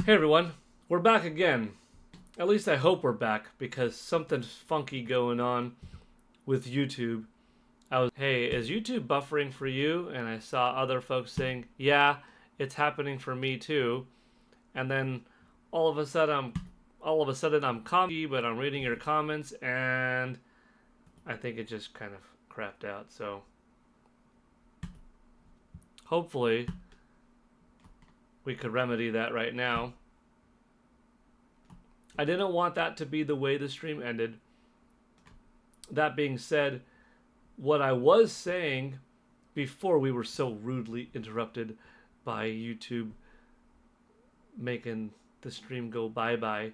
Hey everyone, we're back again. At least I hope we're back because something's funky going on with YouTube. Hey, is YouTube buffering for you? And I saw other folks saying, yeah, it's happening for me too. And then all of a sudden I'm commenting, but I'm reading your comments and I think it just kind of crapped out. So hopefully we could remedy that right now. I didn't want that to be the way the stream ended. That being said, what I was saying before we were so rudely interrupted by YouTube making the stream go bye-bye,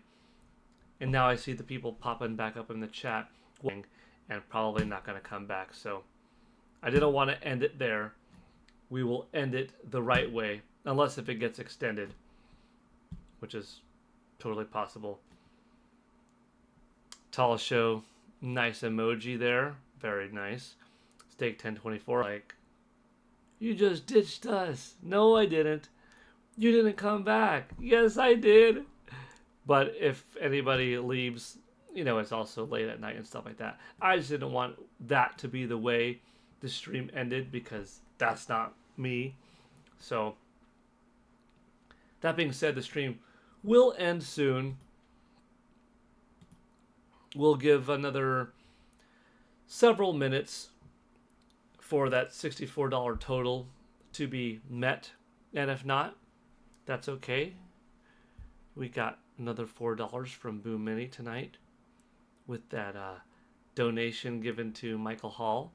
and now I see the people popping back up in the chat and probably not going to come back. So I didn't want to end it there. We will end it the right way, unless if it gets extended, which is totally possible. Tall show, nice emoji there, very nice. Steak 1024, like, you just ditched us. No, I didn't. You didn't come back. Yes, I did. But if anybody leaves, you know, it's also late at night and stuff like that. I just didn't want that to be the way the stream ended because that's not me. So, that being said, the stream will end soon. We'll give another several minutes for that $64 total to be met. And if not, that's okay. We got another $4 from Boom Mini tonight with that donation given to Michael Hall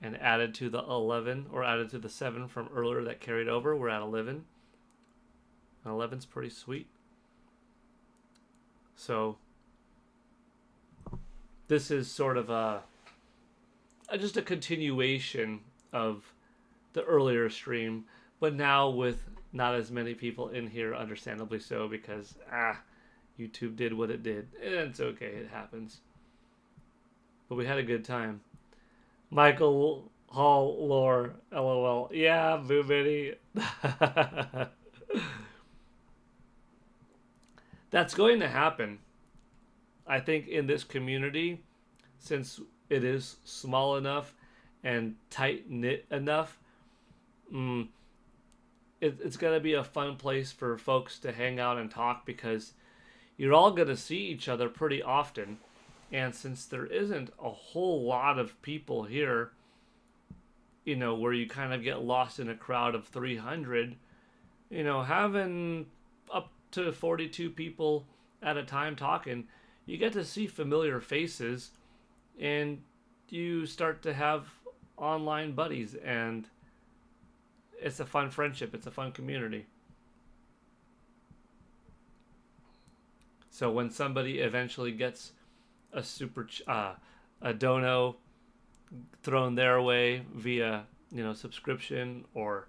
and added to the 11 or added to the 7 from earlier that carried over. We're at 11. And 11's pretty sweet. So this is sort of just a continuation of the earlier stream, but now with not as many people in here, understandably so, because YouTube did what it did. And it's okay, it happens. But we had a good time. Michael Hall lore, LOL. Yeah, Boo Bitty. That's going to happen. I think in this community, since it is small enough and tight-knit enough, it's going to be a fun place for folks to hang out and talk because you're all going to see each other pretty often. And since there isn't a whole lot of people here, you know, where you kind of get lost in a crowd of 300, you know, having up to 42 people at a time talking, you get to see familiar faces and you start to have online buddies, and it's a fun friendship. It's a fun community. So when somebody eventually gets a dono thrown their way via, you know, subscription or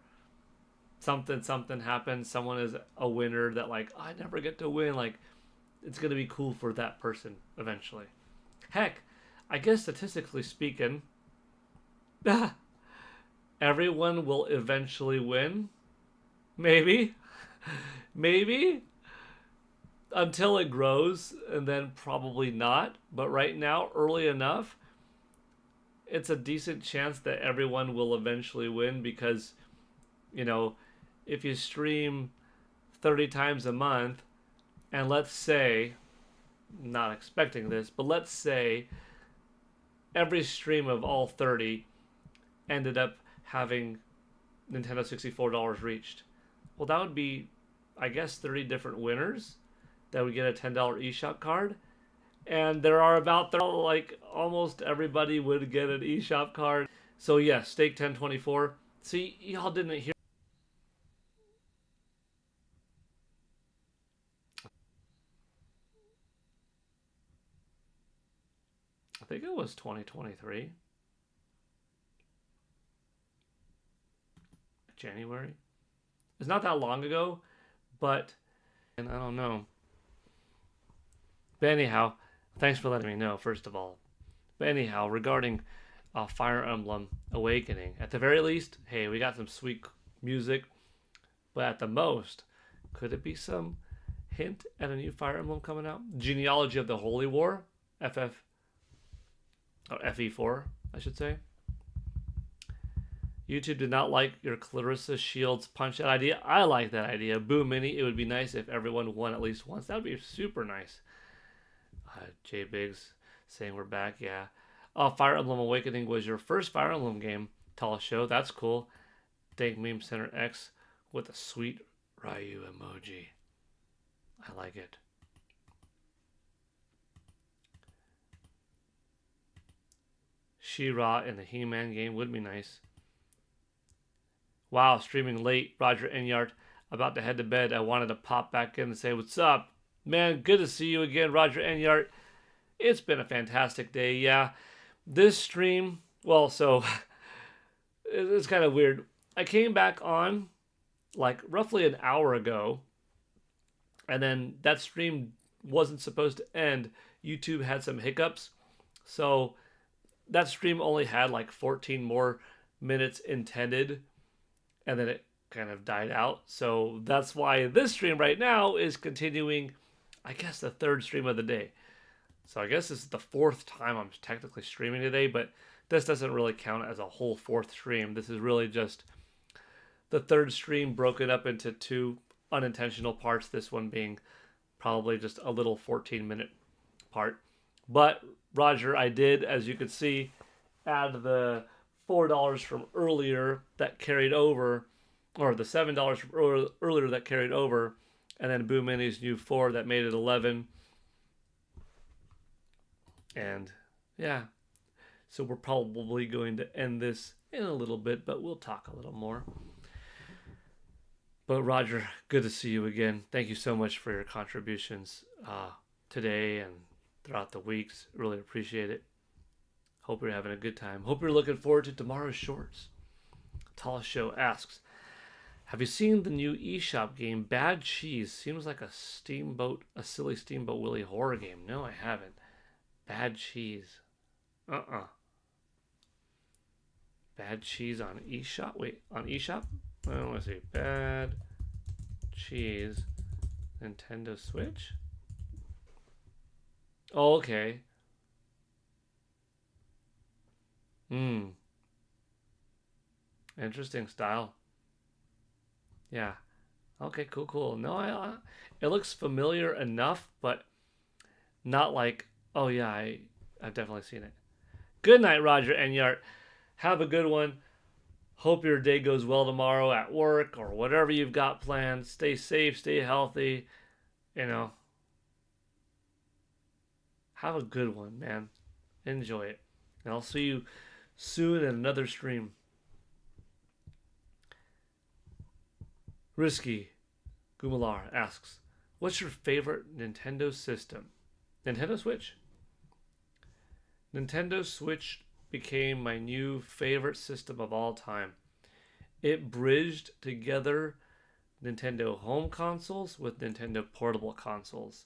something happens, someone is a winner that like, I never get to win, like, it's going to be cool for that person eventually. Heck, I guess statistically speaking, everyone will eventually win. Maybe. Maybe. Until it grows, and then probably not. But right now, early enough, it's a decent chance that everyone will eventually win because, you know, if you stream 30 times a month, and let's say, not expecting this, but let's say every stream of all 30 ended up having Nintendo $64 reached. Well, that would be, I guess, 30 different winners that would get a $10 eShop card. And there are about, like, almost everybody would get an eShop card. So, yeah, Steak 1024. See, y'all didn't hear. I think it was 2023. January. It's not that long ago, but and I don't know. But anyhow, thanks for letting me know, first of all. But anyhow, regarding Fire Emblem Awakening, at the very least, hey, we got some sweet music. But at the most, Could it be some hint at a new Fire Emblem coming out? Genealogy of the Holy War, FE4, I should say. YouTube did not like your Clarissa Shields punch out idea. I like that idea. Boo Mini, it would be nice if everyone won at least once. That would be super nice. J Biggs saying we're back. Yeah. Oh, Fire Emblem Awakening was your first Fire Emblem game. Tall show. That's cool. Dank Meme Center X with a sweet Ryu emoji. I like it. She-Ra in the He-Man game would be nice. Wow, streaming late. Roger Enyart, about to head to bed. I wanted to pop back in and say, what's up? Man, good to see you again, Roger Enyart. It's been a fantastic day, yeah. This stream, well, so, it's kind of weird. I came back on, like, roughly an hour ago, and then that stream wasn't supposed to end. YouTube had some hiccups, so that stream only had, like, 14 more minutes intended, and then it kind of died out. So that's why this stream right now is continuing, I guess, the third stream of the day. So I guess this is the fourth time I'm technically streaming today, but this doesn't really count as a whole fourth stream. This is really just the third stream broken up into two unintentional parts, this one being probably just a little 14-minute part. But Roger, I did, as you could see, add the $4 from earlier that carried over, or the $7 from earlier that carried over, and then Boo Mini's new 4 that made it 11. And yeah, so we're probably going to end this in a little bit, but we'll talk a little more. But Roger, good to see you again. Thank you so much for your contributions today and throughout the weeks. Really appreciate it. Hope you're having a good time. Hope you're looking forward to tomorrow's shorts. Tallest Show asks, have you seen the new eShop game, Bad Cheese? Seems like a silly Steamboat Willie horror game. No, I haven't. Bad Cheese. Bad Cheese on eShop? Wait, on eShop? Well, let's see. Bad Cheese. Nintendo Switch? Oh, okay. Interesting style. Yeah. Okay, cool. No, it looks familiar enough, but not like, oh yeah, I've definitely seen it. Good night, Roger Enyart. Have a good one. Hope your day goes well tomorrow at work or whatever you've got planned. Stay safe, stay healthy. Have a good one, man. Enjoy it. And I'll see you soon in another stream. Risky Gumalar asks, what's your favorite Nintendo system? Nintendo Switch? Nintendo Switch became my new favorite system of all time. It bridged together Nintendo home consoles with Nintendo portable consoles.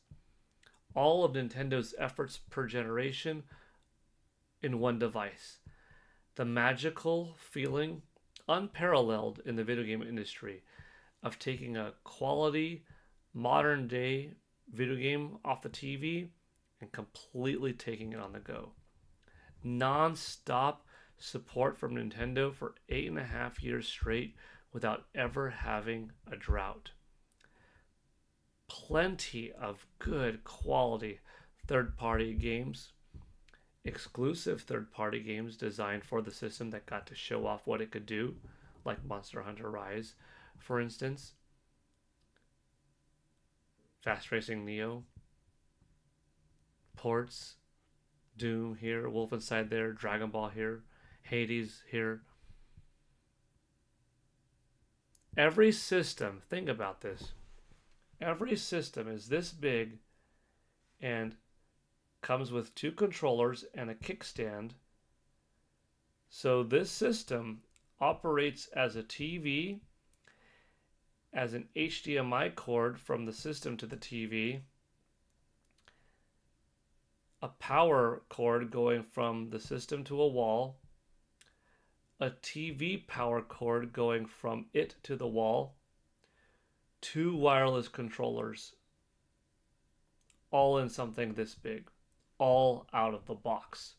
All of Nintendo's efforts per generation in one device. The magical feeling, unparalleled in the video game industry, of taking a quality, modern day video game off the TV and completely taking it on the go. Non-stop support from Nintendo for 8.5 years straight without ever having a drought. Plenty of good quality third-party games, exclusive third-party games designed for the system that got to show off what it could do, like Monster Hunter Rise, for instance. Fast Racing Neo. Ports. Doom here. Wolfenstein there. Dragon Ball here. Hades here. Every system, think about this. Every system is this big and comes with 2 controllers and a kickstand. So this system operates as a TV, as an HDMI cord from the system to the TV, a power cord going from the system to a wall, a TV power cord going from it to the wall, two wireless controllers, all in something this big, all out of the box.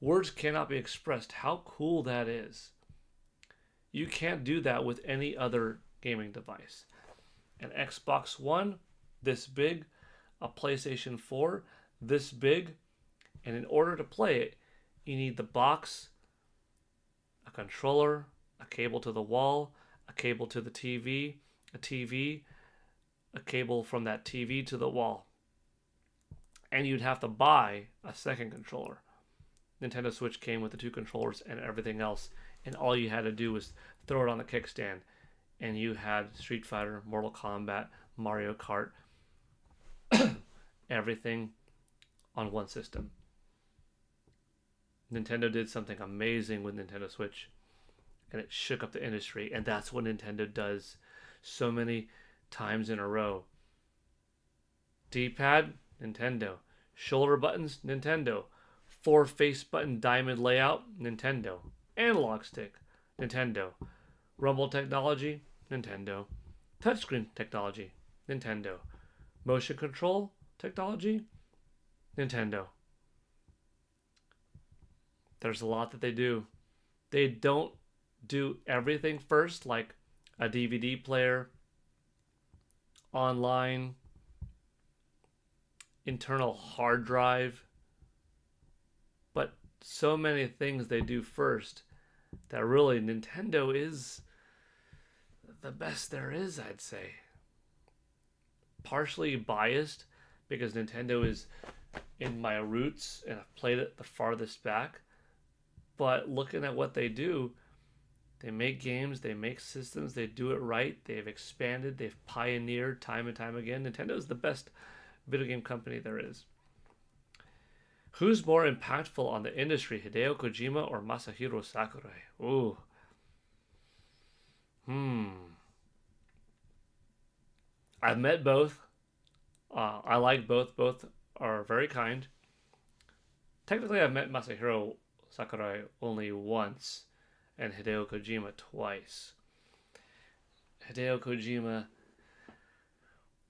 Words cannot be expressed how cool that is. You can't do that with any other gaming device. An Xbox One, this big, a PlayStation 4, this big, and in order to play it, you need the box, a controller, a cable to the wall, a cable to the TV, a TV, a cable from that TV to the wall. And you'd have to buy a second controller. Nintendo Switch came with the two controllers and everything else, and all you had to do was throw it on the kickstand, and you had Street Fighter, Mortal Kombat, Mario Kart, everything on one system. Nintendo did something amazing with Nintendo Switch, and it shook up the industry, and that's what Nintendo does so many times in a row. D-pad, Nintendo. Shoulder buttons, Nintendo. 4 face button diamond layout, Nintendo. Analog stick, Nintendo. Rumble technology, Nintendo. Touchscreen technology, Nintendo. Motion control technology, Nintendo. There's a lot that they do. They don't do everything first, like a DVD player, online, internal hard drive, but so many things they do first that really Nintendo is the best there is, I'd say. Partially biased because Nintendo is in my roots and I've played it the farthest back, but looking at what they do, they make games, they make systems, they do it right, they've expanded, they've pioneered time and time again. Nintendo is the best video game company there is. Who's more impactful on the industry, Hideo Kojima or Masahiro Sakurai? Ooh. I've met both. I like both. Both are very kind. Technically, I've met Masahiro Sakurai only once, and Hideo Kojima twice. Hideo Kojima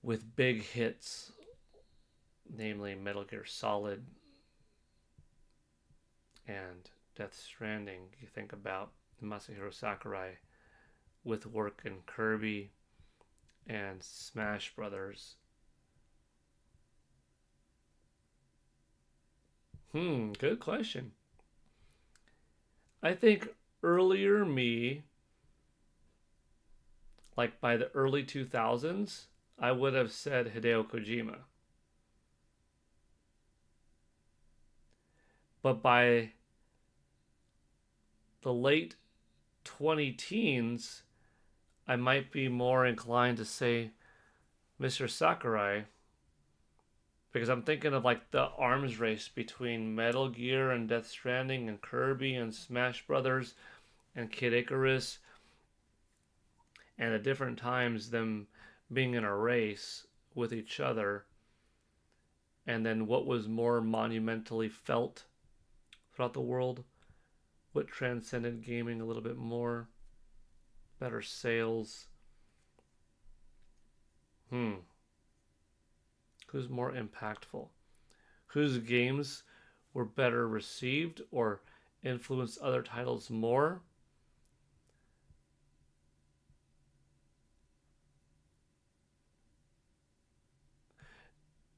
with big hits, namely Metal Gear Solid and Death Stranding. You think about Masahiro Sakurai with work in Kirby and Smash Brothers. Good question. I think earlier me, like by the early 2000s, I would have said Hideo Kojima. But by the late 20 teens, I might be more inclined to say Mr. Sakurai, because I'm thinking of like the arms race between Metal Gear and Death Stranding and Kirby and Smash Brothers and Kid Icarus, and at different times them being in a race with each other, and then what was more monumentally felt throughout the world, what transcended gaming a little bit more, better sales. Who's more impactful? Whose games were better received or influenced other titles more?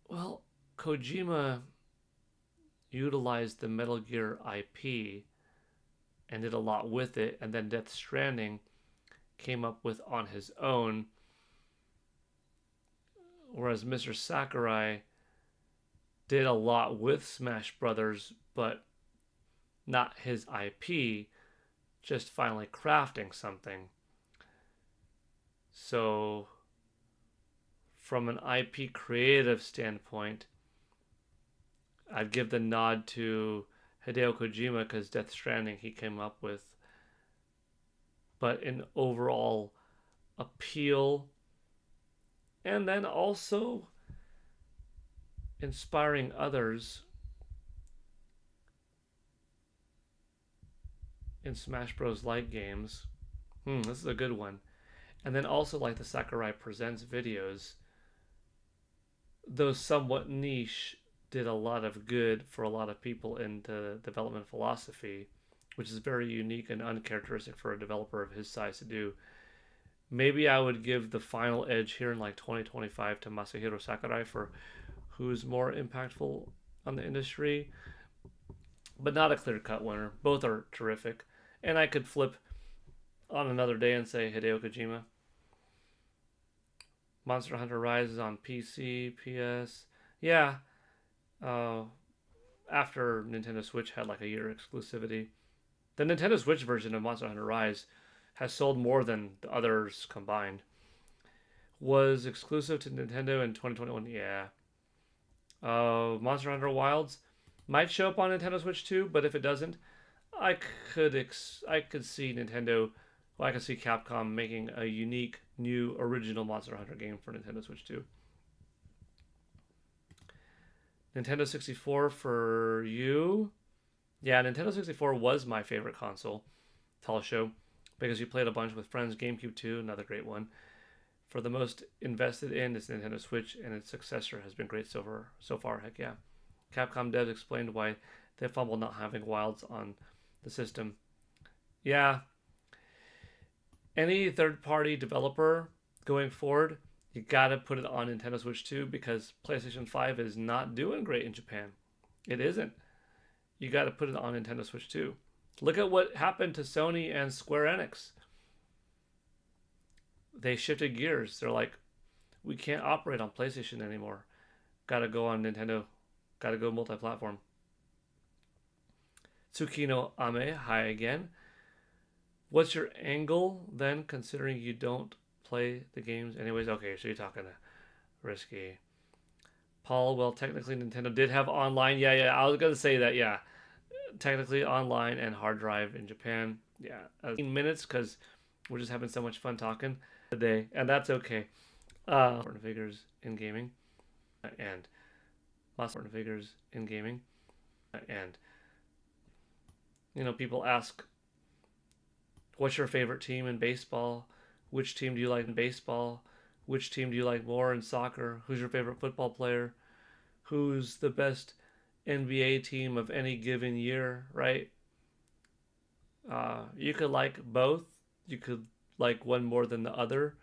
Well, Kojima utilized the Metal Gear IP and did a lot with it, and then Death Stranding came up with on his own. Whereas Mr. Sakurai did a lot with Smash Brothers, but not his IP, just finally crafting something. So, from an IP creative standpoint, I'd give the nod to Hideo Kojima because Death Stranding he came up with. But in overall appeal, and then also inspiring others in Smash Bros. Like games. This is a good one. And then also like the Sakurai Presents videos, though somewhat niche, did a lot of good for a lot of people into development philosophy, which is very unique and uncharacteristic for a developer of his size to do. Maybe I would give the final edge here in like 2025 to Masahiro Sakurai for who's more impactful on the industry, but not a clear cut winner. Both are terrific. And I could flip on another day and say Hideo Kojima. Monster Hunter Rise is on PC, PS. Yeah. Uh, After Nintendo Switch had like a year exclusivity. The Nintendo Switch version of Monster Hunter Rise has sold more than the others combined. Was exclusive to Nintendo in 2021. Yeah. Monster Hunter Wilds might show up on Nintendo Switch too, but if it doesn't, I could see Nintendo, well, I could see Capcom making a unique new original Monster Hunter game for Nintendo Switch 2. Nintendo 64 for you. Yeah, Nintendo 64 was my favorite console. Tall show because you played a bunch with friends. GameCube 2, another great one. For the most invested in is Nintendo Switch, and its successor has been great so far. Heck yeah. Capcom devs explained why they fumbled not having Wilds on the system. Yeah. Any third-party developer going forward, you gotta put it on Nintendo Switch 2 because PlayStation 5 is not doing great in Japan. It isn't. You gotta put it on Nintendo Switch 2. Look at what happened to Sony and Square Enix. They shifted gears. They're like, we can't operate on PlayStation anymore. Gotta go on Nintendo. Gotta go multi-platform. Tsukino Ame, hi again. What's your angle then, considering you don't play the games anyways? Okay, so you're talking to Risky. Paul, well, technically Nintendo did have online. Yeah, I was gonna say that, yeah. Technically online and hard drive in Japan. Yeah, 15 minutes because we're just having so much fun talking today, and that's okay. Important figures in gaming, and lots of important figures in gaming, and people ask, "What's your favorite team in baseball? Which team do you like in baseball? Which team do you like more in soccer? Who's your favorite football player? Who's the best NBA team of any given year?" Right? You could like both. You could like one more than the other.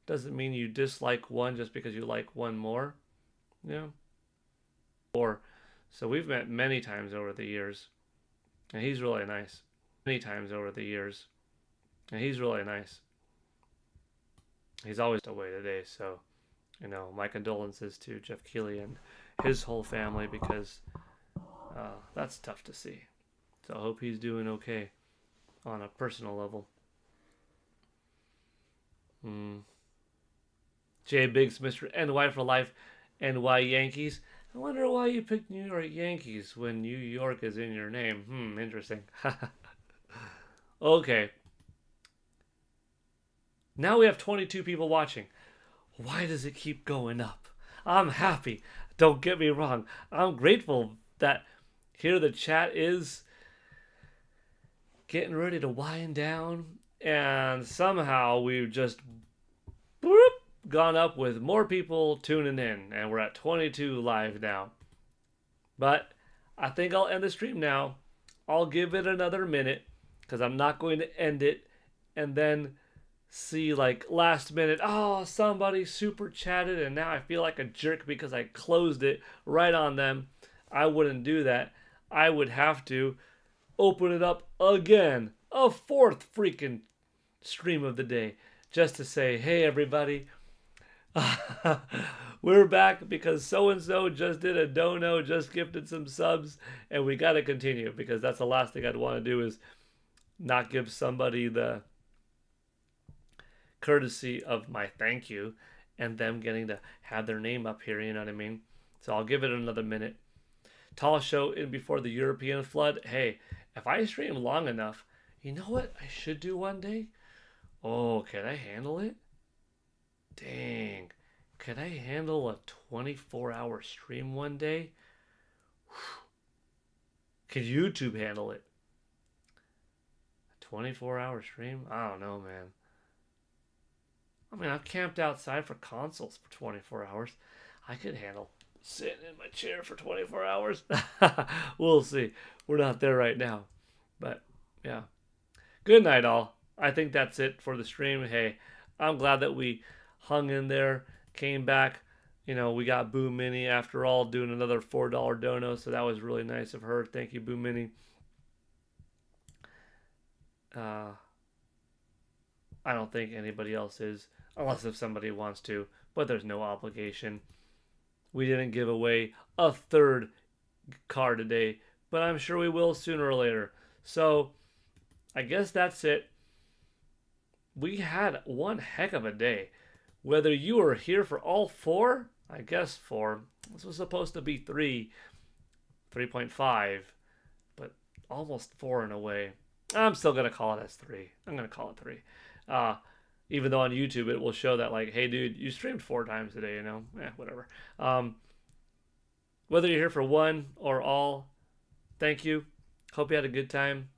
Doesn't mean you dislike one just because you like one more. Yeah. So we've met many times over the years, and he's really nice. Many times over the years, and he's really nice. He's always away today, so my condolences to Jeff Keighley and his whole family because that's tough to see. So I hope he's doing okay on a personal level. Jay Biggs, Mr. NY for life, NY Yankees. I wonder why you picked New York Yankees when New York is in your name. Interesting. Okay. Now we have 22 people watching. Why does it keep going up? I'm happy. Don't get me wrong. I'm grateful that here the chat is getting ready to wind down, and somehow we've just gone up with more people tuning in, and we're at 22 live now. But I think I'll end the stream now. I'll give it another minute because I'm not going to end it and then see like last minute, oh, somebody super chatted and now I feel like a jerk because I closed it right on them. I wouldn't do that. I would have to open it up again, a fourth freaking stream of the day, just to say, hey everybody, we're back because so-and-so just did a dono, just gifted some subs, and we got to continue because that's the last thing I'd want to do is not give somebody the courtesy of my thank you and them getting to have their name up here, you know what I mean? So I'll give it another minute. Tall show in before the European flood. Hey, if I stream long enough, you know what I should do one day? Oh, can I handle it? Dang. Could I handle a 24-hour stream one day? Could YouTube handle it? A 24-hour stream? I don't know, man. I mean, I've camped outside for consoles for 24 hours. I could handle sitting in my chair for 24 hours. We'll see. We're not there right now. But yeah. Good night, all. I think that's it for the stream. Hey, I'm glad that we hung in there, came back. You know, we got Boo Mini after all doing another $4 dono, so that was really nice of her. Thank you, Boo Mini. I don't think anybody else is, unless if somebody wants to, but there's no obligation. We didn't give away a third card today, but I'm sure we will sooner or later. So, I guess that's it. We had one heck of a day. Whether you were here for all four, I guess four. This was supposed to be 3.5, but almost four in a way. I'm still going to call it as 3. I'm going to call it 3. Even though on YouTube it will show that, like, hey, dude, you streamed 4 times today, you know? Whatever. Whether you're here for one or all, thank you. Hope you had a good time.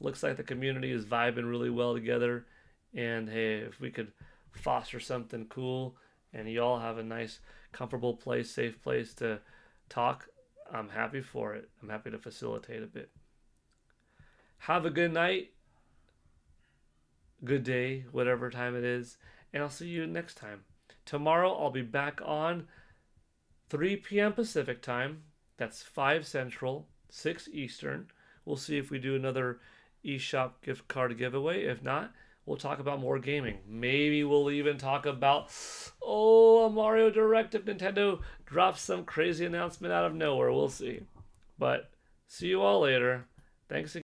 Looks like the community is vibing really well together. And, hey, if we could foster something cool and you all have a nice, comfortable place, safe place to talk, I'm happy for it. I'm happy to facilitate a bit. Have a good night, good day, whatever time it is, and I'll see you next time. Tomorrow I'll be back on 3 p.m. Pacific time. That's 5 Central, 6 Eastern. We'll see if we do another eShop gift card giveaway. If not, we'll talk about more gaming. Maybe we'll even talk about, a Mario Direct if Nintendo drops some crazy announcement out of nowhere. We'll see. But see you all later. Thanks again.